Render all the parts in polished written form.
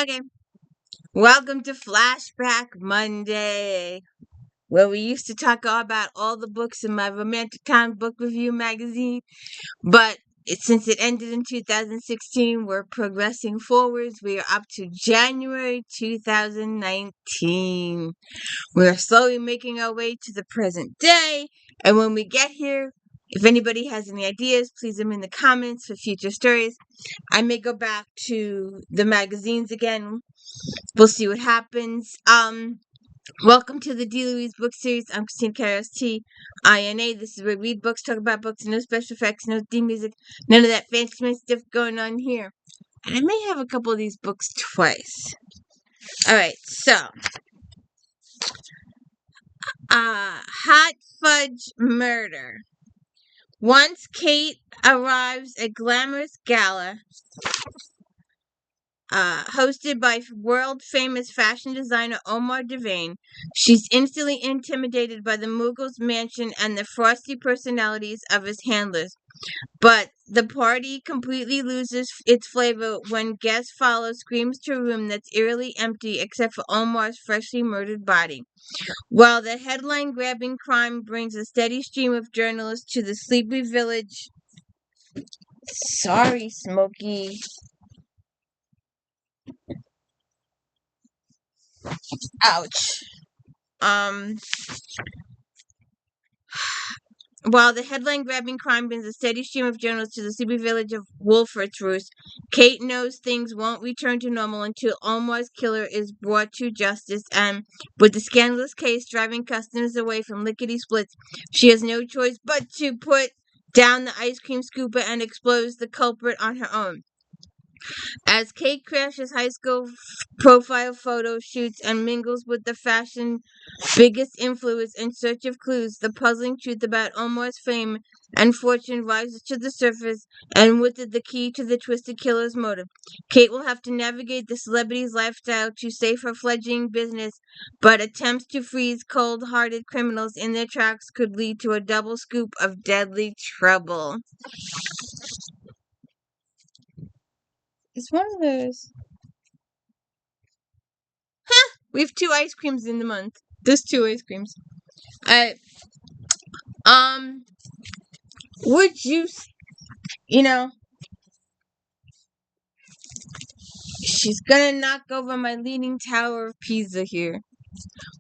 Okay, welcome to Flashback Monday, where we used to talk all about all the books in my Romantic Time book review magazine, but since it ended in 2016, we're progressing forwards. We are up to January 2019. We are slowly making our way to the present day, and when we get here, if anybody has any ideas, please leave them in the comments for future stories. I may go back to the magazines again. We'll see what happens. Welcome to the D. Louise book series. I'm Christina KRSTINA. This is where we read books, talk about books, no special effects, no theme music, none of that fancy stuff going on here. And I may have a couple of these books twice. Alright, so Hot Fudge Murder. Once Kate arrives at glamorous gala hosted by world-famous fashion designer Omar Devane, she's instantly intimidated by the Mughal's mansion and the frosty personalities of his handlers. But the party completely loses its flavor when guest follow screams to a room that's eerily empty except for Omar's freshly murdered body. While the headline-grabbing crime brings a steady stream of journalists to the sleepy village... Sorry, Smokey. Ouch. While the headline-grabbing crime brings a steady stream of journalists to the sleepy village of Wolfert's Roost, Kate knows things won't return to normal until Omar's killer is brought to justice, and with the scandalous case driving customers away from lickety-splits, she has no choice but to put down the ice cream scooper and expose the culprit on her own. As Kate crashes high school profile photo shoots and mingles with the fashion biggest influence in search of clues, the puzzling truth about Omar's fame and fortune rises to the surface, and with it the key to the twisted killer's motive. Kate will have to navigate the celebrity's lifestyle to save her fledgling business, but attempts to freeze cold-hearted criminals in their tracks could lead to a double scoop of deadly trouble. It's one of those. We have 2 ice creams in the month. There's 2 ice creams. Would you, she's gonna knock over my Leaning Tower of Pisa here.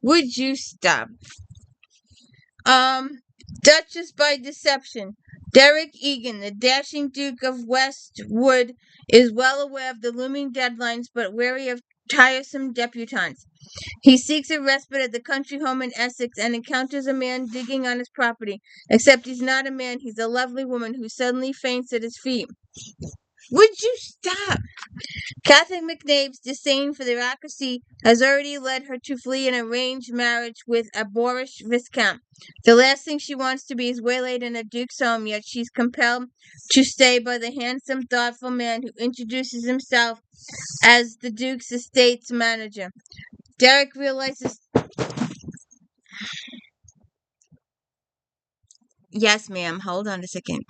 Would you stop? Duchess by Deception. Derek Egan, the dashing Duke of Westwood, is well aware of the looming deadlines, but wary of tiresome debutantes. He seeks a respite at the country home in Essex and encounters a man digging on his property. Except he's not a man, he's a lovely woman who suddenly faints at his feet. Would you stop? Catherine McNabb's disdain for the aristocracy has already led her to flee an arranged marriage with a boorish viscount. The last thing she wants to be is waylaid in a duke's home, yet she's compelled to stay by the handsome, thoughtful man who introduces himself as the duke's estate's manager. Derek realizes... Yes, ma'am. Hold on a second.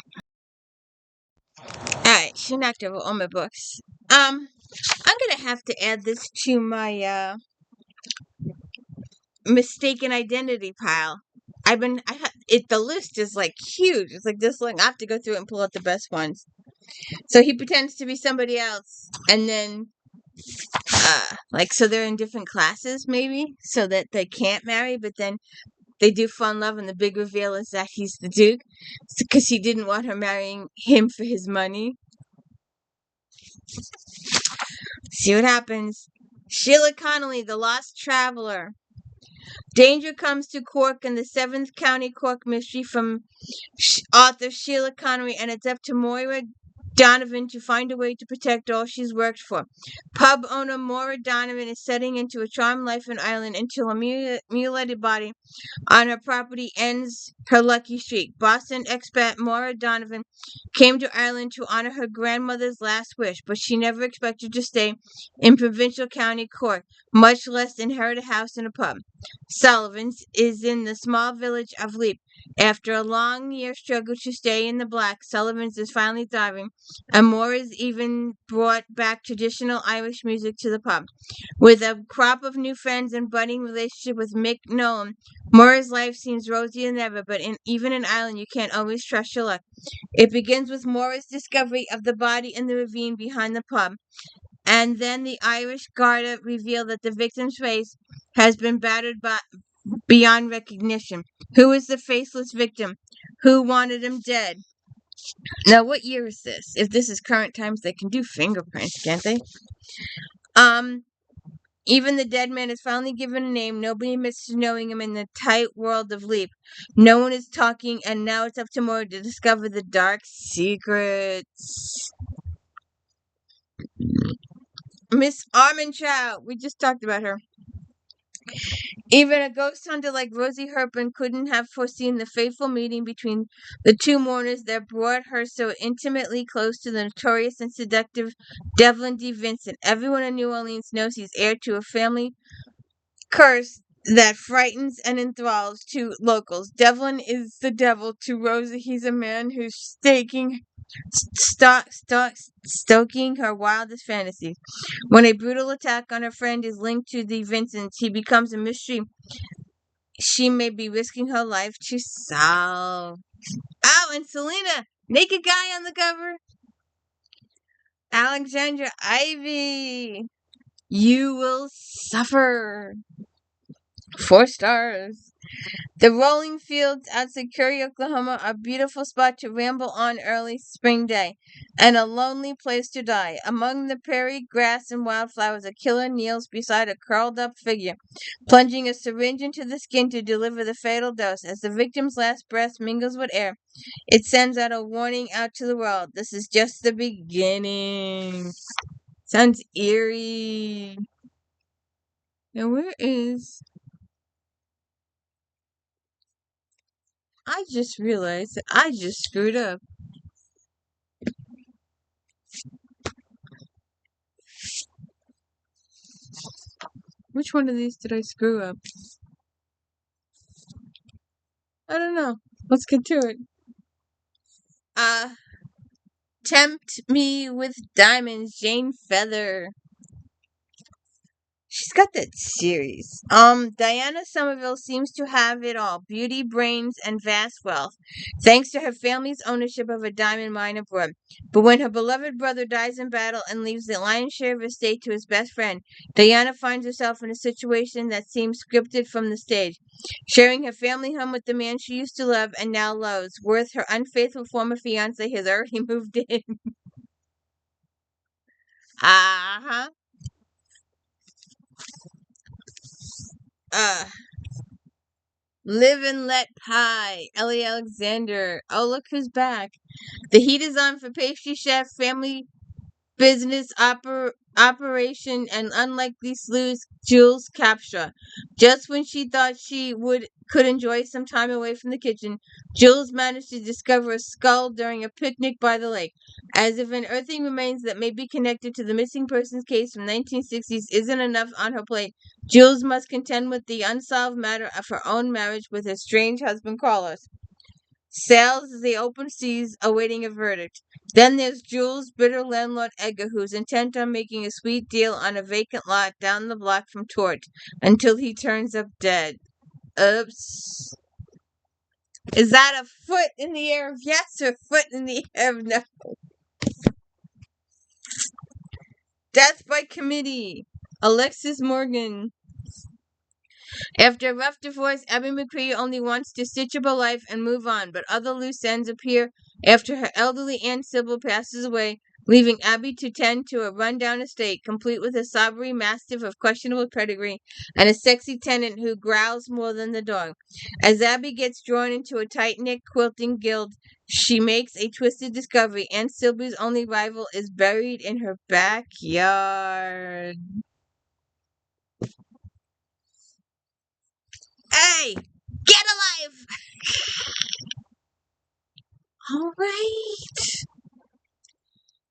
Alright, she knocked over all my books. I'm gonna have to add this to my mistaken identity pile. The list is like huge. It's like this long. I have to go through it and pull out the best ones. So he pretends to be somebody else, and then so they're in different classes maybe, so that they can't marry, but then they do fall in love, and the big reveal is that he's the Duke, because he didn't want her marrying him for his money. See what happens. Sheila Connolly, The Lost Traveler. Danger comes to Cork in the 7th County Cork mystery from author Sheila Connery, and it's up to Moira Donovan to find a way to protect all she's worked for. Pub owner Moira Donovan is setting into a charmed life in Ireland until a mutilated body on her property ends her lucky streak. Boston expat Moira Donovan came to Ireland to honor her grandmother's last wish, but she never expected to stay in provincial County Cork, much less inherit a house and a pub. Sullivan's is in the small village of Leap. After a long year struggle to stay in the black, Sullivan's is finally thriving, and Mora's even brought back traditional Irish music to the pub. With a crop of new friends and budding relationship with Mick Nolan, Mora's life seems rosier than ever, but even in Ireland, you can't always trust your luck. It begins with Mora's discovery of the body in the ravine behind the pub, and then the Irish Garda reveal that the victim's face has been battered beyond recognition. Who is the faceless victim? Who wanted him dead? Now, what year is this? If this is current times, they can do fingerprints, can't they? Even the dead man is finally given a name. Nobody misses knowing him in the tight world of Leap. No one is talking, and now it's up to Mora to discover the dark secrets. Miss ARMENTROUT. We just talked about her. Even a ghost hunter like Rosie Herpin couldn't have foreseen the fateful meeting between the two mourners that brought her so intimately close to the notorious and seductive Devlin D. Vincent. Everyone in New Orleans knows he's heir to a family curse that frightens and enthralls to locals. Devlin is the devil to Rosie. He's a man who's stoking her wildest fantasies. When a brutal attack on her friend is linked to the Vincents, he becomes a mystery she may be risking her life to solve. Oh, and Selena, naked guy on the cover. Alexandra Ivy, you will suffer. 4 stars. The rolling fields outside Curry, Oklahoma, are a beautiful spot to ramble on early spring day, and a lonely place to die. Among the prairie grass and wildflowers, a killer kneels beside a curled-up figure, plunging a syringe into the skin to deliver the fatal dose. As the victim's last breath mingles with air, it sends out a warning out to the world. This is just the beginning. Sounds eerie. Now, where is... I just realized that I just screwed up. Which one of these did I screw up? I don't know. Let's get to it. Tempt Me with Diamonds, Jane Feather. She's got that series. Diana Somerville seems to have it all. Beauty, brains, and vast wealth, thanks to her family's ownership of a diamond mine abroad. But when her beloved brother dies in battle and leaves the lion's share of his estate to his best friend, Diana finds herself in a situation that seems scripted from the stage. Sharing her family home with the man she used to love and now loathes, Worth, her unfaithful former fiancé, has already moved in. Uh-huh. Live and Let Pie, Ellie Alexander. Oh, look who's back. The heat is on for pastry chef, family business operation, and unlikely sleuth Jules Capshaw. Just when she thought she could enjoy some time away from the kitchen, Jules managed to discover a skull during a picnic by the lake. As if unearthing remains that may be connected to the missing persons case from 1960s isn't enough on her plate, Jules must contend with the unsolved matter of her own marriage with her strange husband Carlos. Sails the open seas, awaiting a verdict. Then there's Jules' bitter landlord Edgar, who's intent on making a sweet deal on a vacant lot down the block from Torch until he turns up dead. Oops. Is that a foot in the air of yes or foot in the air of no? Death by Committee. Alexis Morgan. After a rough divorce, Abby McCree only wants to stitch up her life and move on, but other loose ends appear after her elderly Aunt Sybil passes away, leaving Abby to tend to a rundown estate, complete with a sobry mastiff of questionable pedigree and a sexy tenant who growls more than the dog. As Abby gets drawn into a tight-knit quilting guild, she makes a twisted discovery. Aunt Sybil's only rival is buried in her backyard. Hey, get alive! All right.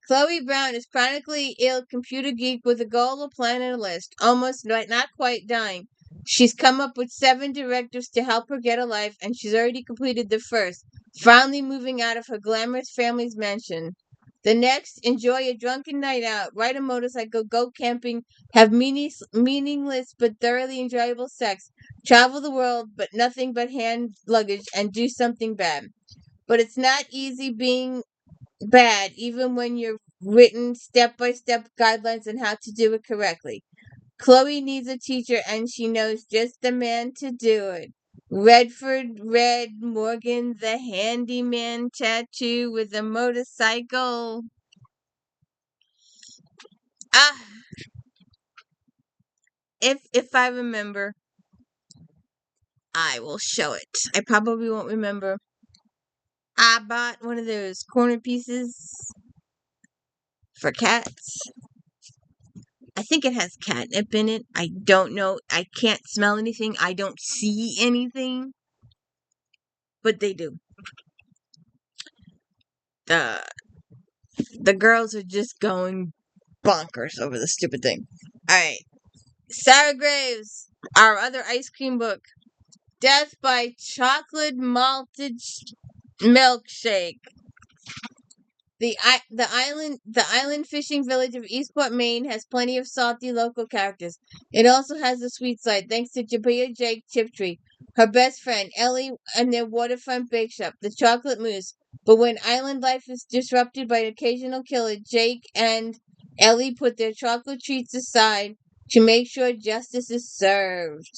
Chloe Brown is chronically ill computer geek with a goal, a plan, and a list. Almost, but not quite dying. She's come up with 7 directives to help her get a life, and she's already completed the first, finally moving out of her glamorous family's mansion. The next, enjoy a drunken night out, ride a motorcycle, go camping, have meaningless but thoroughly enjoyable sex, travel the world but nothing but hand luggage, and do something bad. But it's not easy being bad, even when you're written step-by-step guidelines on how to do it correctly. Chloe needs a teacher, and she knows just the man to do it. Redford Red Morgan, the handyman tattoo with a motorcycle. Ah, if I remember, I will show it. I probably won't remember. I bought one of those corner pieces for cats. I think it has catnip in it. I don't know. I can't smell anything. I don't see anything. But they do. The the girls are just going bonkers over the stupid thing. Alright. Sarah Graves, our other ice cream book. Death by Chocolate Malted Milkshake. The island fishing village of Eastport, Maine has plenty of salty local characters. It also has a sweet side, thanks to Jabia Jake Tiptree, her best friend, Ellie, and their waterfront bake shop, the Chocolate Mousse. But when island life is disrupted by an occasional killer, Jake and Ellie put their chocolate treats aside to make sure justice is served.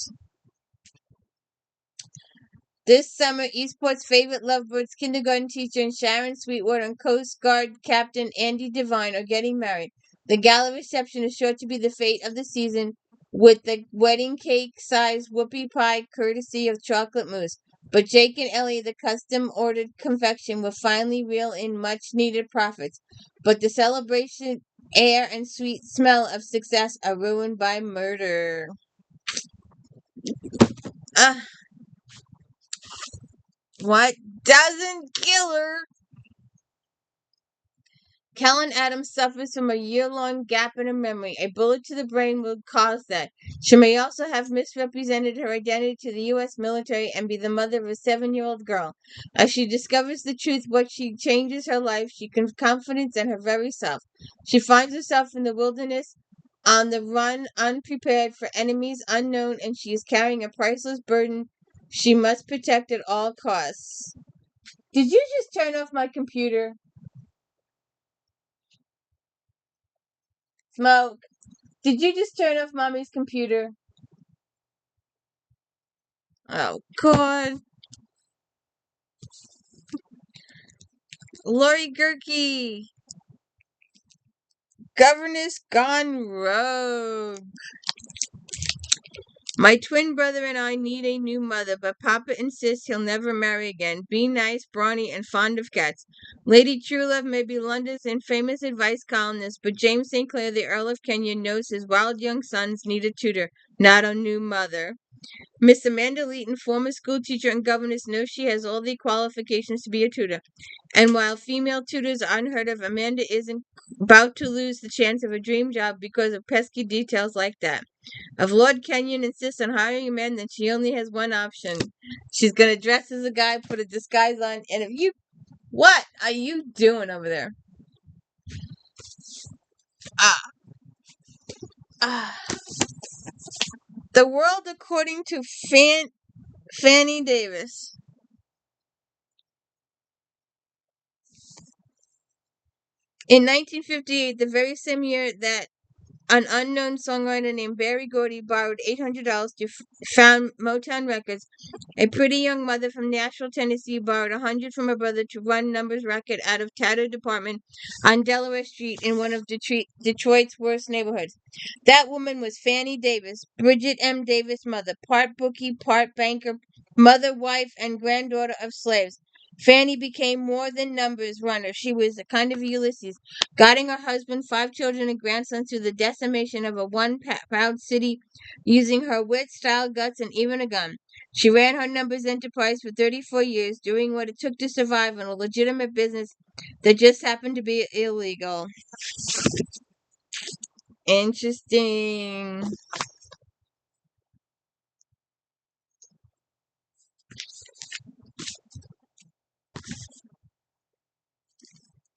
This summer, Eastport's favorite lovebirds, kindergarten teacher and Sharon Sweetwater, and Coast Guard Captain Andy Devine are getting married. The gala reception is sure to be the fate of the season, with the wedding cake-sized whoopie pie courtesy of Chocolate Mousse. But Jake and Ellie, the custom-ordered confection, will finally reel in much-needed profits. But the celebration air and sweet smell of success are ruined by murder. Ah. What doesn't kill her? Kellen Adams suffers from a year-long gap in her memory. A bullet to the brain will cause that. She may also have misrepresented her identity to the U.S. military and be the mother of a 7-year-old girl. As she discovers the truth, what she changes her life, she gains confidence in her very self. She finds herself in the wilderness, on the run, unprepared for enemies unknown, and she is carrying a priceless burden she must protect at all costs. Did you just turn off my computer? Smoke. Did you just turn off Mommy's computer? Oh, God. Lori Gurkey. Governess gone rogue. My twin brother and I need a new mother, but Papa insists he'll never marry again. Be nice, brawny, and fond of cats. Lady Truelove may be London's infamous advice columnist, but James St. Clair, the Earl of Kenyon, knows his wild young sons need a tutor, not a new mother. Miss Amanda Leeton, former school teacher and governess, knows she has all the qualifications to be a tutor. And while female tutors are unheard of, Amanda isn't about to lose the chance of a dream job because of pesky details like that. If Lord Kenyon insists on hiring a man, then she only has one option. She's going to dress as a guy, put a disguise on, and if you... What are you doing over there? Ah. The World According to Fannie Davis. In 1958, the very same year that an unknown songwriter named Barry Gordy borrowed $800 to found Motown Records, a pretty young mother from Nashville, Tennessee, borrowed $100 from her brother to run Numbers Record out of tattered apartment on Delaware Street in one of Detroit's worst neighborhoods. That woman was Fannie Davis, Bridget M. Davis' mother, part bookie, part banker, mother, wife, and granddaughter of slaves. Fannie became more than numbers runner. She was a kind of Ulysses, guiding her husband, 5 children, and grandsons through the decimation of a one-proud city, using her wit, style, guts, and even a gun. She ran her numbers enterprise for 34 years, doing what it took to survive in a legitimate business that just happened to be illegal. Interesting.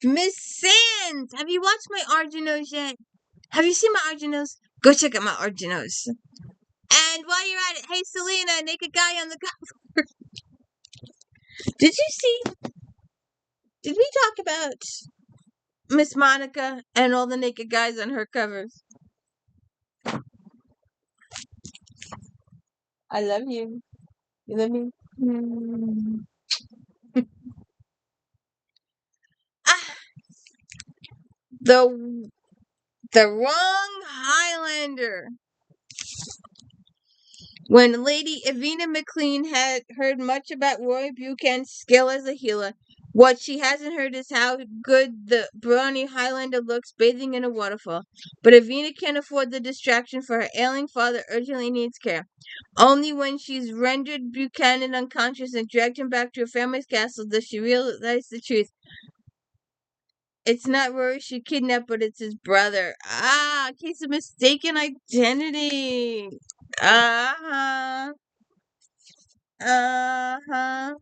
Miss Sands, have you watched my Arginos yet? Have you seen my Arginos? Go check out my Arginos. And while you're at it, hey Selena, naked guy on the cover. Did you see? Did we talk about Miss Monica and all the naked guys on her covers? I love you. You love me? Ah, the wrong Highlander. When Lady Evina McLean had heard much about Roy Buchan's skill as a healer, what she hasn't heard is how good the brawny Highlander looks bathing in a waterfall. But Evina can't afford the distraction, for her ailing father urgently needs care. Only when she's rendered Buchanan unconscious and dragged him back to her family's castle does she realize the truth. It's not Rory she kidnapped, but it's his brother. Case of mistaken identity. Uh-huh. Uh-huh.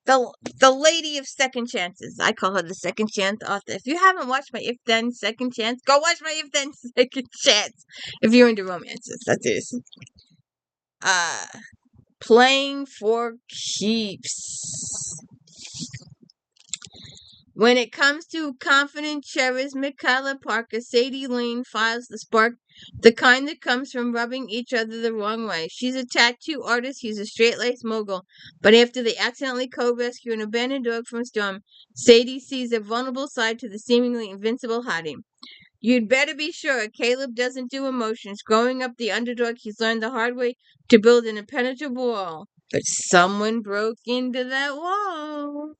The lady of second chances. I call her the second chance author. If you haven't watched my If Then Second Chance, go watch my If Then Second Chance. If you're into romances, that is. Playing for keeps. When it comes to confident, charismatic Kyla Parker, Sadie Lane files the spark, the kind that comes from rubbing each other the wrong way. She's a tattoo artist, he's a straight-laced mogul, but after they accidentally co-rescue an abandoned dog from a storm, Sadie sees a vulnerable side to the seemingly invincible hottie. You'd better be sure Caleb doesn't do emotions. Growing up the underdog, he's learned the hard way to build an impenetrable wall. But someone broke into that wall.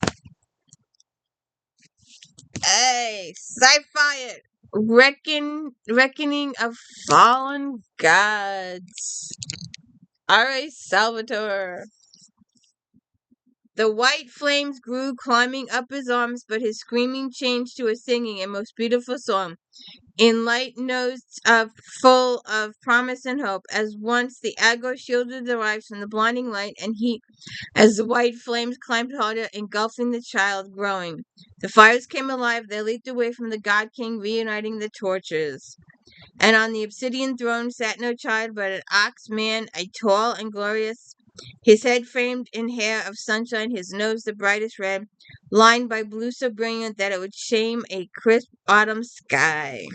Hey, sci-fi it. Reckoning of Fallen Gods. R.A. Salvatore. The white flames grew, climbing up his arms, but his screaming changed to a singing, a most beautiful song. In light notes full of promise and hope, as once the ago shielded the wives from the blinding light and heat, as the white flames climbed harder, engulfing the child, growing. The fires came alive, they leaped away from the God King, reuniting the torches. And on the obsidian throne sat no child, but an ox man, a tall and glorious, his head framed in hair of sunshine, his nose the brightest red, lined by blue so brilliant that it would shame a crisp autumn sky.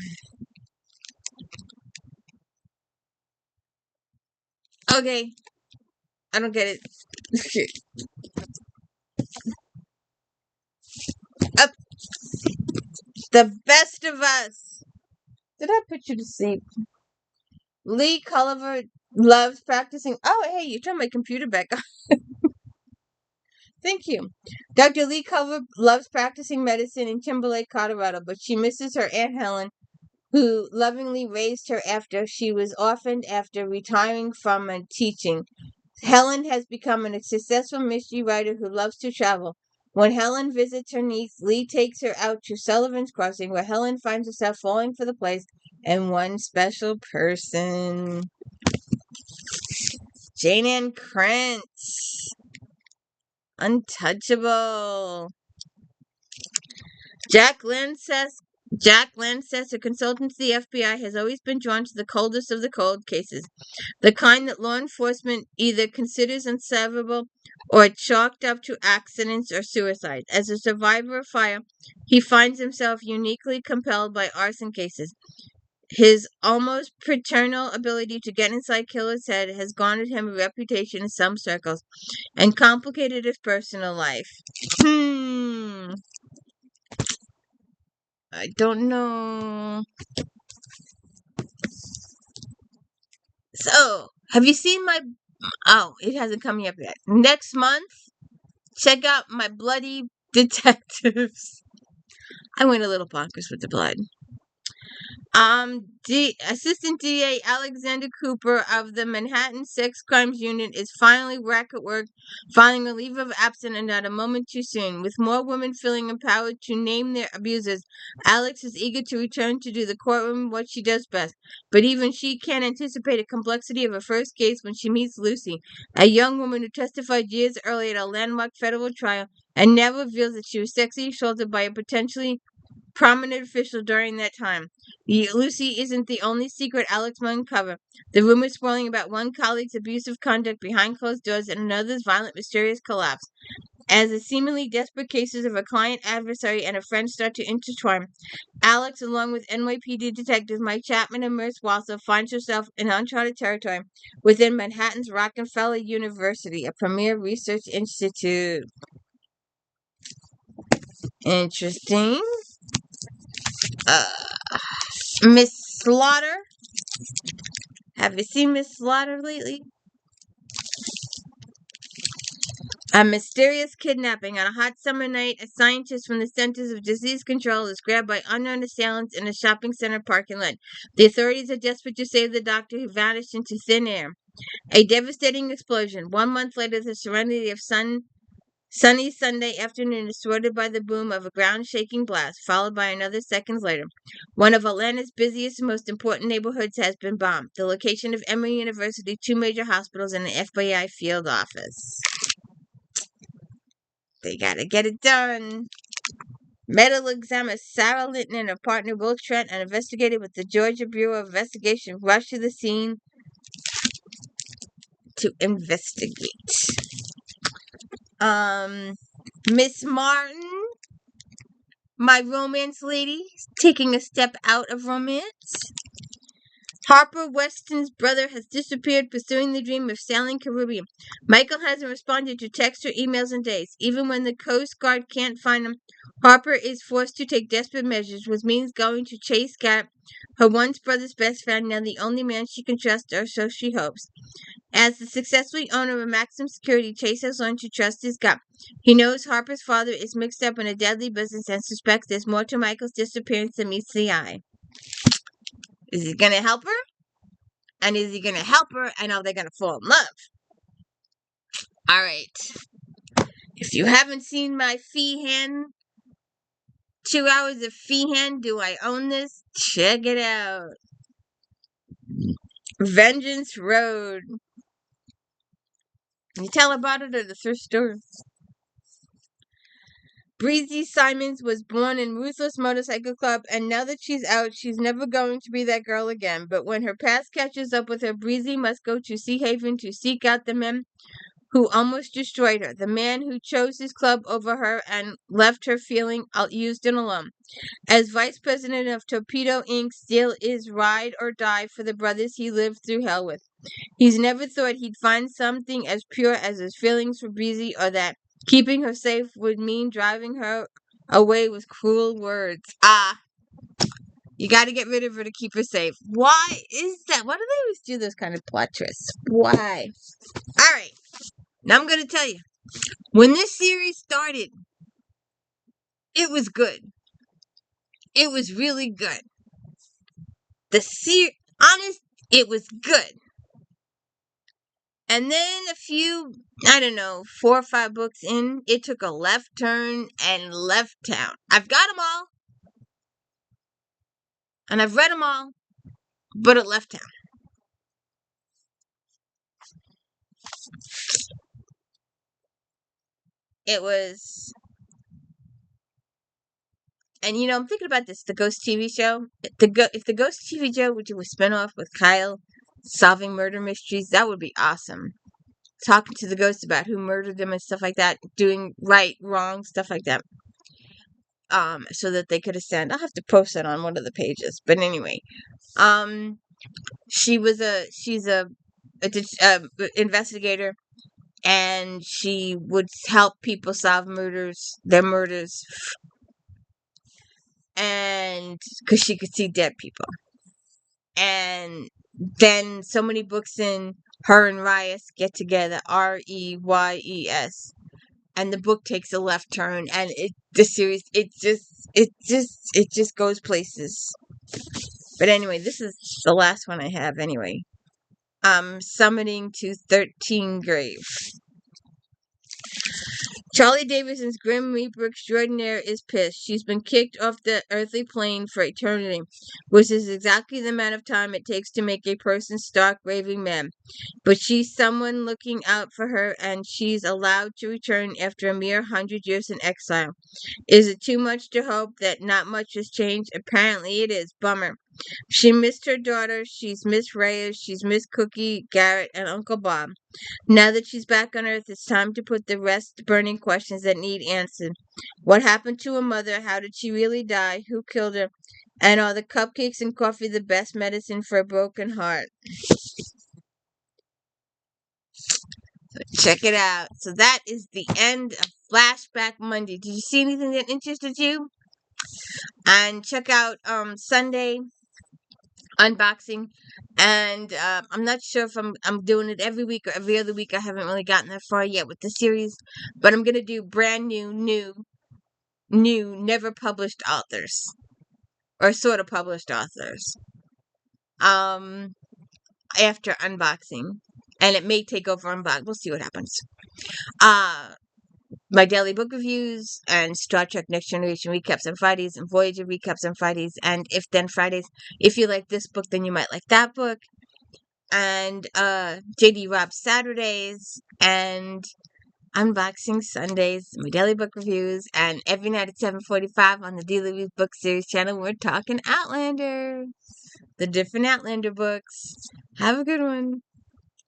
Okay. I don't get it. Up. The Best of Us. Did I put you to sleep? Lee Culliver loves practicing. Oh, hey, you turned my computer back on. Thank you. Dr. Lee Culliver loves practicing medicine in Timberlake, Colorado, but she misses her Aunt Helen, who lovingly raised her after she was orphaned after retiring from teaching. Helen has become a successful mystery writer who loves to travel. When Helen visits her niece, Lee takes her out to Sullivan's Crossing, where Helen finds herself falling for the place and one special person. Jane and KRENTZ. Untouchable. Jack Lancess, a consultant to the FBI, has always been drawn to the coldest of the cold cases, the kind that law enforcement either considers unsolvable or chalked up to accidents or suicide. As a survivor of fire, he finds himself uniquely compelled by arson cases. His almost paternal ability to get inside killers' head has garnered him a reputation in some circles and complicated his personal life. I don't know. So, have you seen my... Oh, it hasn't come yet. Next month, check out my Bloody Detectives. I went a little bonkers with the blood. Assistant DA Alexander Cooper of the Manhattan Sex Crimes Unit is finally back at work, filing a leave of absence and not a moment too soon. With more women feeling empowered to name their abusers, Alex is eager to return to do the courtroom what she does best. But even she can't anticipate the complexity of her first case when she meets Lucy, a young woman who testified years earlier at a landmark federal trial and now reveals that she was sexually assaulted by a potentially prominent official during that time. Lucy isn't the only secret Alex will uncover. The rumors swirling about one colleague's abusive conduct behind closed doors and another's violent, mysterious collapse. As the seemingly desperate cases of a client, adversary, and a friend start to intertwine, Alex, along with NYPD detectives Mike Chapman and Merce Walser, finds herself in uncharted territory within Manhattan's Rockefeller University, a premier research institute. Interesting. Miss Slaughter. Have you seen Miss Slaughter lately? A mysterious kidnapping. On a hot summer night, a scientist from the Centers of Disease Control is grabbed by unknown assailants in a shopping center parking lot. The authorities are desperate to save the doctor, who vanished into thin air. A devastating explosion. 1 month later, the serenity of sunny Sunday afternoon is thwarted by the boom of a ground-shaking blast, followed by another seconds later. One of Atlanta's busiest and most important neighborhoods has been bombed. The location of Emory University, 2 major hospitals, and an FBI field office. They gotta get it done. Medical examiner Sarah Linton and her partner Will Trent, an investigator with the Georgia Bureau of Investigation, rushed to the scene to investigate. Miss Martin, my romance lady, taking a step out of romance. Harper Weston's brother has disappeared, pursuing the dream of sailing Caribbean. Michael hasn't responded to texts or emails in days. Even when the Coast Guard can't find him, Harper is forced to take desperate measures, which means going to Chase Garrett, her once brother's best friend, now the only man she can trust, or so she hopes. As the successful owner of Maxim Security, Chase has learned to trust his gut. He knows Harper's father is mixed up in a deadly business and suspects there's more to Michael's disappearance than meets the eye. Is he going to help her? And is he going to help her? And are they going to fall in love? All right. If you haven't seen my FEEHAN, 2 hours of FEEHAN, Do I Own This? Check it out. Vengeance Road. Can you tell about it or the thrift store? Breezy Simons was born in Ruthless Motorcycle Club, and now that she's out, she's never going to be that girl again. But when her past catches up with her, Breezy must go to Sea Haven to seek out the man who almost destroyed her, the man who chose his club over her and left her feeling used and alone. As vice president of Torpedo Inc., Steele is ride or die for the brothers he lived through hell with. He's never thought he'd find something as pure as his feelings for Breezy, or that keeping her safe would mean driving her away with cruel words. You gotta get rid of her to keep her safe. Why is that? Why do they always do those kind of plot twists? Why? Alright. Now I'm gonna tell you. When this series started, it was good. It was really good. It was good. And then a few, 4 or 5 books in, it took a left turn and left town. I've got them all. And I've read them all. But it left town. It was... And, I'm thinking about this, the Ghost TV show. If the Ghost TV show would do a spinoff with Kyle solving murder mysteries, that would be awesome. Talking to the ghosts about who murdered them and stuff like that. Doing right, wrong, stuff like that. So that they could ascend. I'll have to post that on one of the pages. But anyway. She's a investigator. And she would help people solve their murders. And because she could see dead people. And then so many books in, her and Ryes get together, Reyes, and the book takes a left turn, and the series it just goes places. But anyway, this is the last one I have anyway. Summoning to 13 Grave. Charlie Davidson's Grim Reaper extraordinaire is pissed. She's been kicked off the earthly plane for eternity, which is exactly the amount of time it takes to make a person stark raving mad. But she's someone looking out for her, and she's allowed to return after a mere 100 years in exile. Is it too much to hope that not much has changed? Apparently it is. Bummer. She missed her daughter, she's missed Reyes, she's missed Cookie, Garrett, and Uncle Bob. Now that she's back on Earth, it's time to put the rest burning questions that need answered. What happened to her mother? How did she really die? Who killed her? And are the cupcakes and coffee the best medicine for a broken heart? So check it out. So that is the end of Flashback Monday. Did you see anything that interested you? And check out Sunday unboxing, and I'm not sure if I'm doing it every week or every other week. I haven't really gotten that far yet with the series, but I'm gonna do brand new, never published authors, or sort of published authors, after unboxing, and it may take over unbox. We'll see what happens. My daily book reviews and Star Trek Next Generation recaps on Fridays, and Voyager recaps on Fridays, and If Then Fridays. If you like this book, then you might like that book. And JD Robb Saturdays, and unboxing Sundays, my daily book reviews, and every night at 7:45 on the Daily Reviews Book Series channel, we're talking Outlander, the different Outlander books. Have a good one.